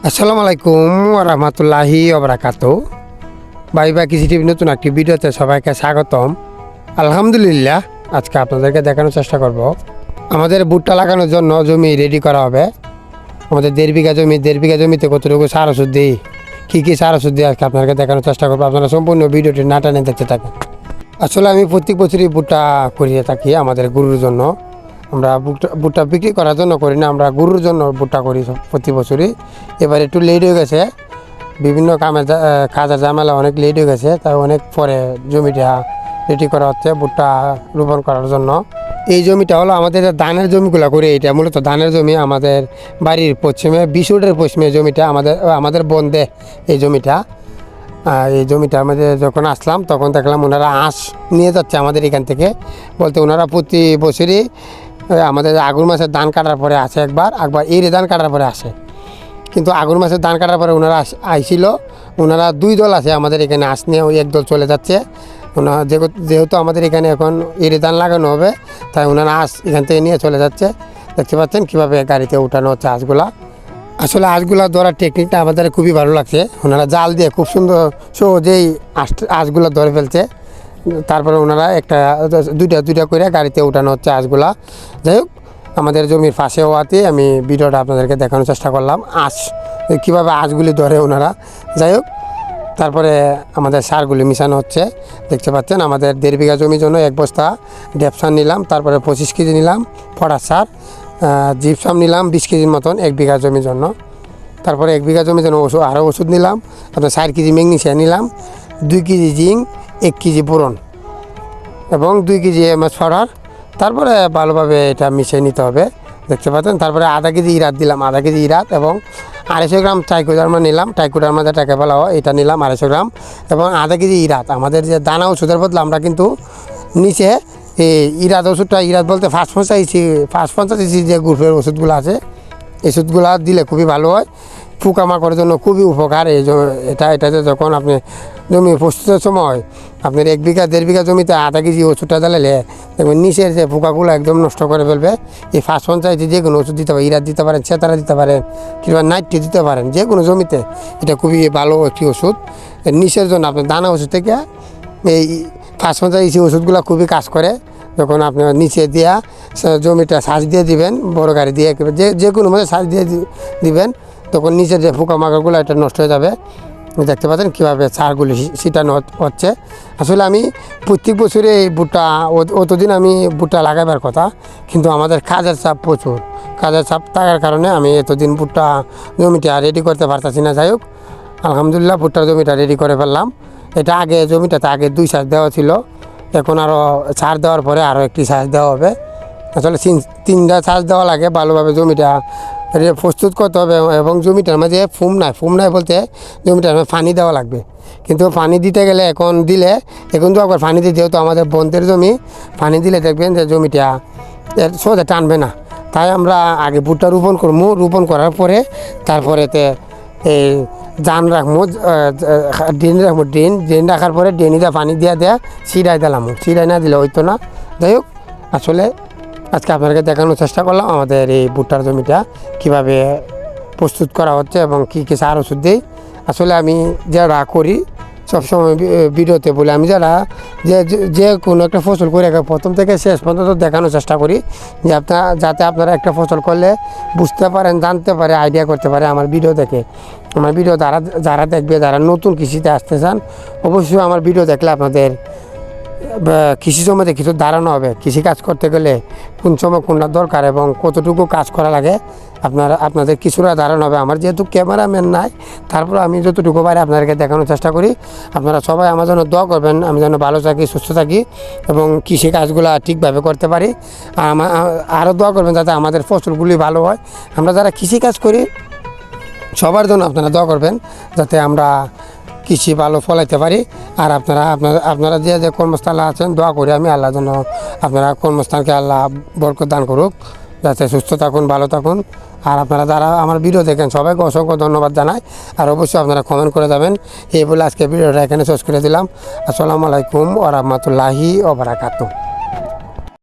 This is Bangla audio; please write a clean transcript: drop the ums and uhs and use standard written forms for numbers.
আসসালামু আলাইকুম রহমতুল্লাহি ওবরাকাতু। ভাই কৃষি টিভি নতুন একটি ভিডিওতে সবাইকে স্বাগতম। আলহামদুলিল্লাহ, আজকে আপনাদেরকে দেখানোর চেষ্টা করব আমাদের ভুট্টা লাগানোর জন্য জমি রেডি করা হবে। আমাদের দেড় বিঘা জমিতে কতটুকু সার ওষুধ দিই, কী সার ওষুধ দিই, আজকে আপনাদেরকে দেখানোর চেষ্টা করবো। আপনারা সম্পূর্ণ ভিডিওটি না টেনে দেখতে থাকেন। আসলে আমি প্রত্যেক বছরই ভুট্টা করিয়ে থাকি আমাদের গরুর জন্য। আমরা ভুট্টা বিক্রি করার জন্য করি না, আমরা গরুর জন্য ভুট্টা করি প্রতি বছরই। এবার একটু লেট হয়ে গেছে, বিভিন্ন কাজের ঝামেলা অনেক লেট হয়ে গেছে, তাই অনেক পরে জমিটা রেডি করা হচ্ছে ভুট্টা রোপণ করার জন্য। এই জমিটা হলো আমাদের ধানের জমিগুলো করে, এটা মূলত ধানের জমি। আমাদের বাড়ির পশ্চিমে 20 রোডের পশ্চিমে জমিটা, আমাদের বন্ধে এই জমিটা। এই জমিটার মধ্যে যখন আসলাম তখন দেখলাম ওনারা আঁশ নিয়ে যাচ্ছে আমাদের এখান থেকে। বলতে ওনারা প্রতি বছরই আমাদের আগুন মাসের ধান কাটার পরে আসে, একবার এরে ধান কাটার পরে আসে। কিন্তু আগুন মাসের ধান কাটার পরে ওনারা আইছিল। ওনারা 2 দল আছে আমাদের এখানে, আঁশ নিয়ে ওই এক দল চলে যাচ্ছে। ওনারা যেহেতু আমাদের এখানে এখন এরে ধান লাগানো হবে, তাই ওনারা আঁশ এখান থেকে নিয়ে চলে যাচ্ছে। দেখতে পাচ্ছেন কীভাবে গাড়িতে উঠানো হচ্ছে আঁশগুলা। আসলে আঁশগুলা ধরার টেকনিকটা আমাদের খুবই ভালো লাগছে। ওনারা জাল দিয়ে খুব সুন্দর সহজেই আঁশগুলা ধরে ফেলছে। তারপরে ওনারা দুইটা করে গাড়িতে উঠানো হচ্ছে আঁশগুলা। যাই হোক, আমাদের জমির পাশে হওয়াতে আমি ভিডিওটা আপনাদেরকে দেখানোর চেষ্টা করলাম, আঁশ কীভাবে আঁশগুলি ধরে ওনারা। যাই হোক, তারপরে আমাদের সারগুলি মিশানো হচ্ছে। দেখতে পাচ্ছেন আমাদের 1.5 বিঘা জমির জন্য 1 বস্তা ড্যাপ সার নিলাম, তারপরে 25 কেজি নিলাম পটাশ সার, জিপসাম নিলাম 20 কেজির মতন 1 বিঘা জমির জন্য। তারপরে 1 বিঘা জমির জন্য আরও ওষুধ নিলাম, আপনার 4 কেজি ম্যাগনেসিয়াম নিলাম, 2 কেজি জিঙ্ক, 1 কেজি বোরন এবং 2 কেজি MS পাউডার। তারপরে ভালোভাবে এটা মিশিয়ে নিতে হবে। দেখতে পাচ্ছেন, তারপরে আধা কেজি ইরাত দিলাম, আধা কেজি ইরাত এবং 250 গ্রাম ট্রাইকোডার্মা নিলাম, ট্রাইকোডার্মা যেটাকে বলা হয় এটা নিলাম 250 গ্রাম এবং আধা কেজি ইরাত। আমাদের যে দানা ওষুধের বদলে আমরা কিন্তু নিচে এই ইরাত ওষুধটা, ইরাত বলতে 550 ইসি যে গ্রুপের ওষুধগুলো আছে, এই ওষুধগুলো দিলে খুবই ভালো হয়। পোকামাকড়ের জন্য খুবই উপকার। এটাতে যখন আপনি জমি প্রস্তুতের সময় আপনার 1 বিঘা 1.5 বিঘা জমিতে আধা কেজি ওষুধটা দিলে দেখবেন নিচের যে পোকাগুলো একদম নষ্ট করে ফেলবে। এই 550 যে কোনো ওষুধ দিতে পারেন, ইরাত দিতে পারেন, চেতারা দিতে পারেন, কিংবা নাইট্রেট দিতে পারেন, যে কোনো জমিতে এটা খুবই ভালো একটি ওষুধ নিচের জন্য। আপনার দানা ওষুধ থেকে এই 550 ইসি ওষুধগুলো খুবই কাজ করে। যখন আপনি নিচে দিয়া জমিটা সাজ দিয়ে দিবেন, বড় গাড়ি দিয়ে যে কোনো মধ্যে সাজ দিয়ে দিবেন, তখন নিচের যে পোকামাকড়গুলো এটা নষ্ট হয়ে যাবে। দেখতে পাচ্ছেন কীভাবে সারগুলি ছিটানো হচ্ছে। আসলে আমি প্রত্যেক বছরে এই ভুট্টা, অতদিন আমি ভুট্টা লাগাবার কথা, কিন্তু আমাদের কাজের চাপ প্রচুর। কাজের চাপ থাকার কারণে আমি এতদিন ভুট্টা জমিটা রেডি করতে পারতাছি না। যাই হোক, আলহামদুলিল্লাহ ভুট্টার জমিটা রেডি করে ফেললাম। এটা জমিটাতে আগে 2 সাজ দেওয়া ছিল, এখন আরও সার দেওয়ার পরে আরও একটি সাজ দেওয়া হবে। আসলে 3টা সাজ দেওয়া লাগে, ভালোভাবে জমিটা প্রস্তুত করতে হবে। এবং জমিটার মাঝে ফুম নাই বলতে জমিটার মাঝে পানি দেওয়া লাগবে। কিন্তু পানি দিতে গেলে এখন তো একবার পানি দিতে, যেহেতু আমাদের বন্ধের জমি, পানি দিলে দেখবেন যে জমিটা সোজা টানবে না। তাই আমরা আগে ভুট্টা রোপণ করবো, রোপণ করার পরে তারপরেতে এই জান রাখবো, ড্রেন রাখার পরে ড্রেনিটা পানি দেওয়া ছিড়াই দিলাম। ছিড়াই না দিলে হইতো না। যাই হোক, আসলে আজকে আপনাকে দেখানোর চেষ্টা করলাম আমাদের এই ভুট্টার জমিটা কীভাবে প্রস্তুত করা হচ্ছে এবং কী সার ওষুধ দিই। আসলে আমি যারা করি সবসময় ভিডিওতে বলি, আমি যে কোনো একটা ফসল করে প্রথম থেকে শেষ পর্যন্ত দেখানোর চেষ্টা করি, যে যাতে আপনারা একটা ফসল করলে বুঝতে পারেন, জানতে পারে, আইডিয়া করতে পারে আমার ভিডিও দেখে। আমার ভিডিও যারা দেখবে, যারা নতুন কৃষিতে আসতে চান, অবশ্যই আমার ভিডিও দেখলে আপনাদের কৃষি জমিতে কিছু ধারণা হবে। কৃষিকাজ করতে গেলে কোন সময় কোনটা দরকার এবং কতটুকু কাজ করা লাগে আপনাদের কিছুটা ধারণা হবে। আমার যেহেতু ক্যামেরাম্যান নাই, তারপর আমি যতটুকু পারি আপনাদেরকে দেখানোর চেষ্টা করি। আপনারা সবাই আমার জন্য দোয়া করবেন, আমি যেন ভালো থাকি, সুস্থ থাকি এবং কৃষিকাজগুলো ঠিকভাবে করতে পারি। আর আরও দোয়া করবেন যাতে আমাদের ফসলগুলি ভালো হয়। আমরা যারা কৃষিকাজ করি সবার জন্য আপনারা দোয়া করবেন, যাতে আমরা কৃষি ভালো ফলাইতে পারি। আর আপনারা যে কর্মস্থানে আছেন, দোয়া করি আমি আল্লাহর জন্য আপনারা কর্মস্থানকে আল্লাহ বরকত দান করুক, যাতে সুস্থ থাকুন, ভালো থাকুন। আর আপনারা যারা আমার ভিডিও দেখেন সবাইকে অসংখ্য ধন্যবাদ জানাই। আর অবশ্যই আপনারা কমেন্ট করে যাবেন। এই বলে আজকে ভিডিওটা এখানে শেষ করে দিলাম। আসসালামু আলাইকুম ওয়া রাহমাতুল্লাহি ওয়া বারাকাতুহু।